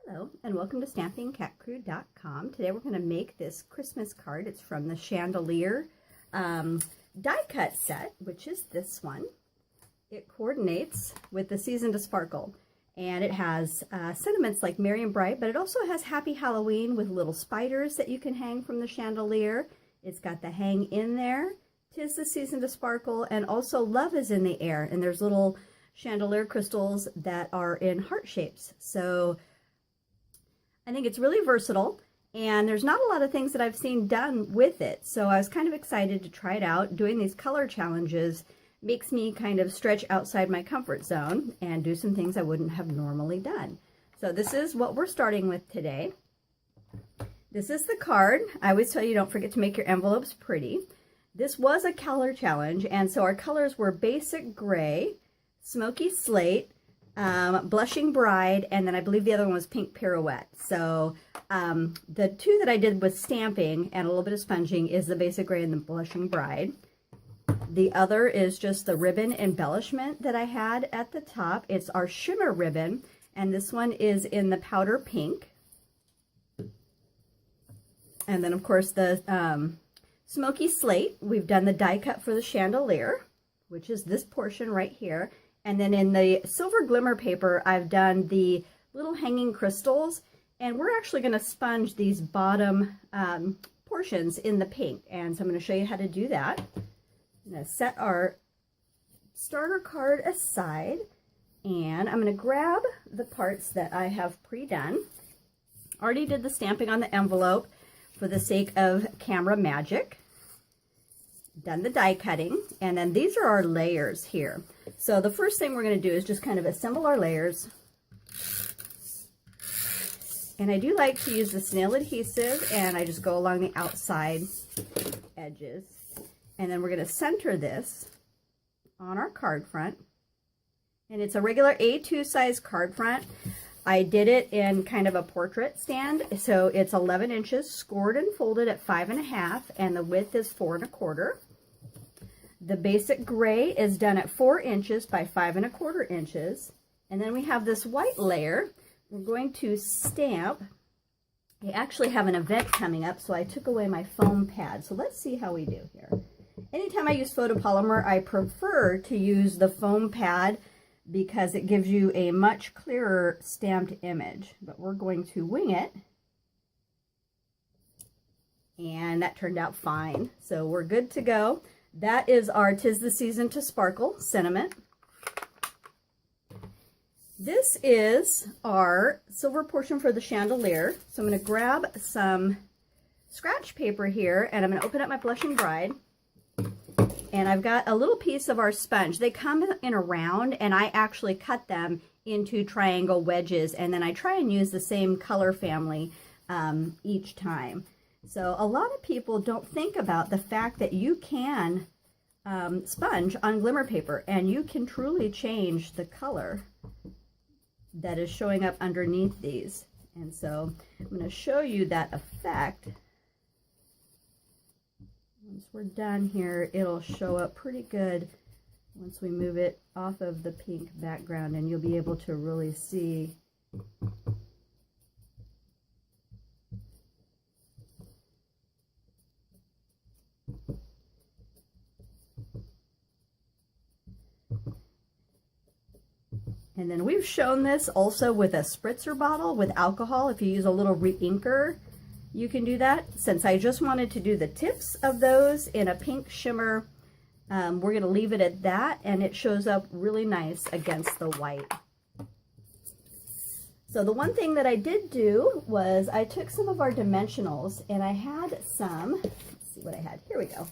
Hello and welcome to stampingcatcrew.com. Today we're going to make this Christmas card. It's from the Chandelier die cut set, which is this one. It coordinates with the Season to Sparkle, and it has sentiments like merry and bright, but it also has Happy Halloween with little spiders that you can hang from the chandelier. It's got the hang in there, 'tis the season to sparkle, and also love is in the air, and there's little chandelier crystals that are in heart shapes. So I think it's really versatile, and there's not a lot of things that I've seen done with it. So I was kind of excited to try it out. Doing these color challenges makes me kind of stretch outside my comfort zone and do some things I wouldn't have normally done. So this is what we're starting with today. This is the card. I always tell you, don't forget to make your envelopes pretty. This was a color challenge, and so our colors were basic gray, smoky slate, blushing bride, and then I believe the other one was pink pirouette. So the two that I did with stamping and a little bit of sponging is the basic gray and the blushing bride. The other is just the ribbon embellishment that I had at the top. It's our shimmer ribbon, and this one is in the powder pink. And then of course the smoky slate, we've done the die cut for the chandelier, which is this portion right here. And then in the silver glimmer paper, I've done the little hanging crystals, and we're actually going to sponge these bottom portions in the pink. And so I'm going to show you how to do that. I'm going to set our starter card aside, and I'm going to grab the parts that I have pre-done. Already did the stamping on the envelope for the sake of camera magic. Done the die cutting, and then these are our layers here. So the first thing we're going to do is just kind of assemble our layers. And I do like to use the snail adhesive, and I just go along the outside edges. And then we're going to center this on our card front. And it's a regular A2 size card front. I did it in kind of a portrait stand, so it's 11 inches, scored and folded at 5.5, and the width is 4 1/4. The basic gray is done at 4 inches by 5 1/4 inches. And then we have this white layer. We're going to stamp. I actually have an event coming up, so I took away my foam pad. So let's see how we do here. Anytime I use photopolymer, I prefer to use the foam pad because it gives you a much clearer stamped image. But we're going to wing it. And that turned out fine. So we're good to go. That is our 'Tis the Season to Sparkle sentiment. This is our silver portion for the chandelier. So I'm going to grab some scratch paper here, and I'm going to open up my blushing bride. And I've got a little piece of our sponge. They come in a round, and I actually cut them into triangle wedges, and then I try and use the same color family each time. So a lot of people don't think about the fact that you can sponge on glimmer paper, and you can truly change the color that is showing up underneath these. And so I'm going to show you that effect. Once we're done here, it'll show up pretty good once we move it off of the pink background, and you'll be able to really see And then we've shown this also with a spritzer bottle with alcohol. If you use a little re-inker, you can do that. Since I just wanted to do the tips of those in a pink shimmer, we're going to leave it at that, and it shows up really nice against the white. So the one thing that I did do was I took some of our dimensionals, and I had some, let's see what I had. Here we go.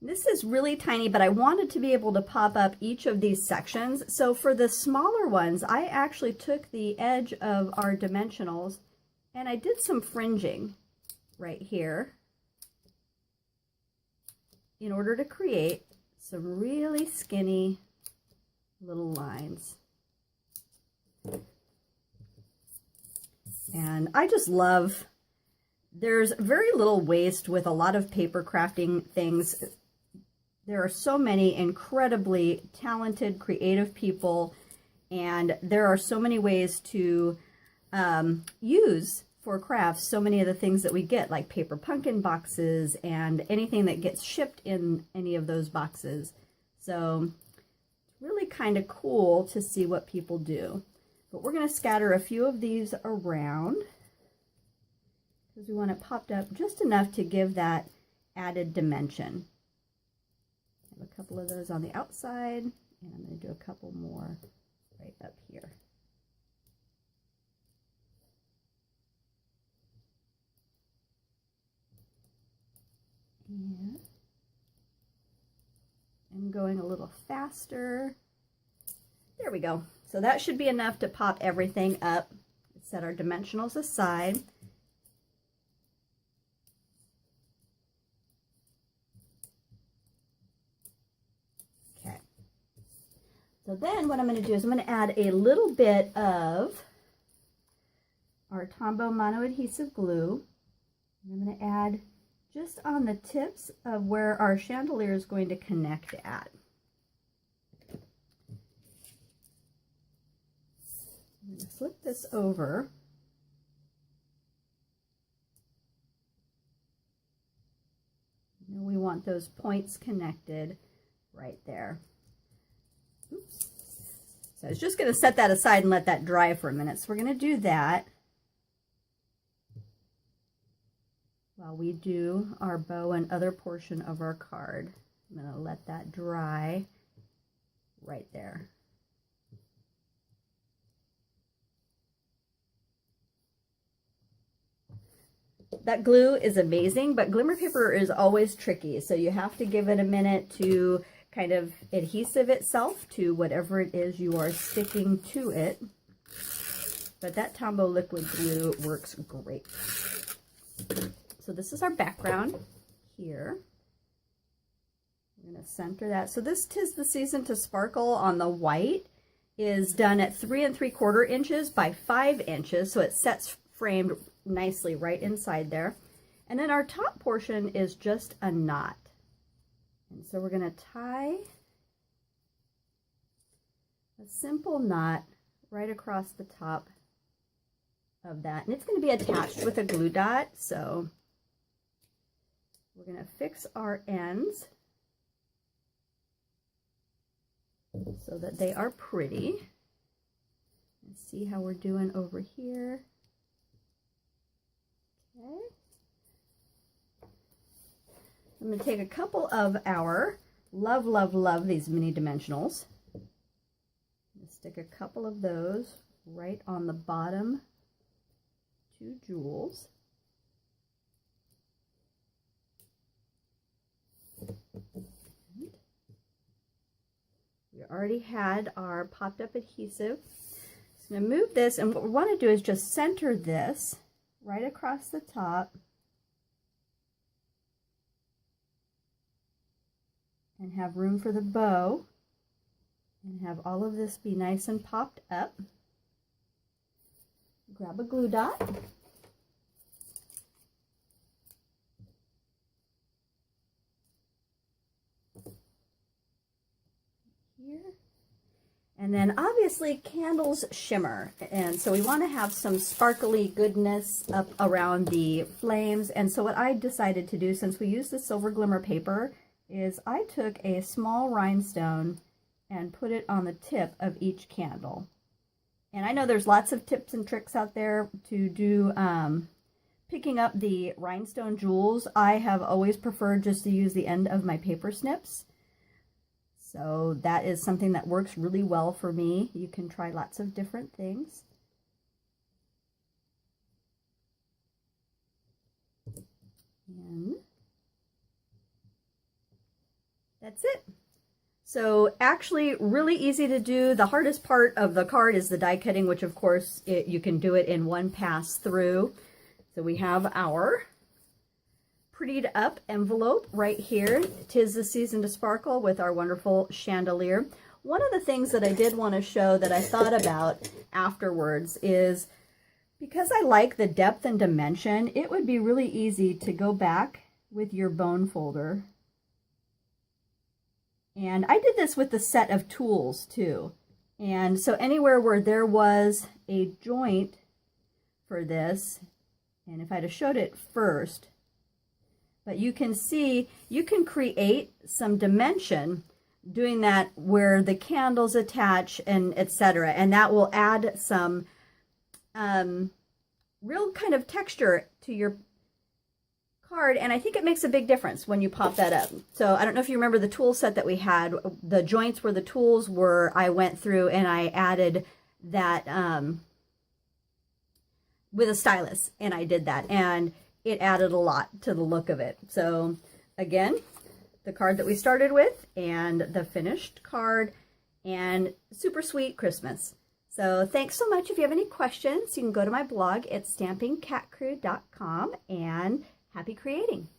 This is really tiny, but I wanted to be able to pop up each of these sections. So for the smaller ones, I actually took the edge of our dimensionals and I did some fringing right here in order to create some really skinny little lines. And I just love, there's very little waste with a lot of paper crafting things. There are so many incredibly talented, creative people, And there are so many ways to use for crafts so many of the things that we get, like paper pumpkin boxes and anything that gets shipped in any of those boxes. So really kind of cool to see what people do. But we're going to scatter a few of these around because we want it popped up just enough to give that added dimension. I have a couple of those on the outside, and I'm going to do a couple more right up here. And I'm going a little faster. There we go. So that should be enough to pop everything up. Set our dimensionals aside. Okay. So then what I'm going to do is I'm going to add a little bit of our Tombow mono adhesive glue. I'm going to add just on the tips of where our chandelier is going to connect at. I'm going to flip this over. And we want those points connected right there. Oops. So I was just going to set that aside and let that dry for a minute. So we're going to do that while we do our bow and other portion of our card. I'm going to let that dry right there. That glue is amazing, but glimmer paper is always tricky, so you have to give it a minute to kind of adhesive itself to whatever it is you are sticking to it. But that Tombow liquid glue works great. So this is our background here. I'm going to center that. So this "'Tis the Season to Sparkle" on the white is done at 3 3/4 inches by 5 inches, so it sets framed nicely right inside there. And then our top portion is just a knot. And so we're going to tie a simple knot right across the top of that. And it's going to be attached with a glue dot. So we're going to fix our ends so that they are pretty. Let's see how we're doing over here. Okay. I'm going to take a couple of our love these mini dimensionals. Stick a couple of those right on the bottom 2 jewels. We already had our popped up adhesive. So I'm going to move this, and what we want to do is just center this right across the top and have room for the bow and have all of this be nice and popped up. Grab a glue dot. Here. And then obviously candles shimmer, and so we want to have some sparkly goodness up around the flames. And so what I decided to do, since we use the silver glimmer paper, is I took a small rhinestone and put it on the tip of each candle. And I know there's lots of tips and tricks out there to do picking up the rhinestone jewels. I have always preferred just to use the end of my paper snips. So that is something that works really well for me. You can try lots of different things. And that's it. So actually really easy to do. The hardest part of the card is the die cutting, which of course you can do it in one pass through. So we have our prettied up envelope right here. 'Tis the Season to Sparkle with our wonderful chandelier. One of the things that I did want to show that I thought about afterwards is, because I like the depth and dimension, it would be really easy to go back with your bone folder. And I did this with the set of tools too. And so anywhere where there was a joint for this, and if I'd have showed it first, but you can see, you can create some dimension doing that where the candles attach and etc. And that will add some real kind of texture to your card, and I think it makes a big difference when you pop that up. So I don't know if you remember the tool set that we had, the joints where the tools were, I went through and I added that with a stylus, and I did that, and it added a lot to the look of it. So again, the card that we started with and the finished card, and super sweet Christmas. So thanks so much. If you have any questions, you can go to my blog at stampingcatcrew.com, and happy creating.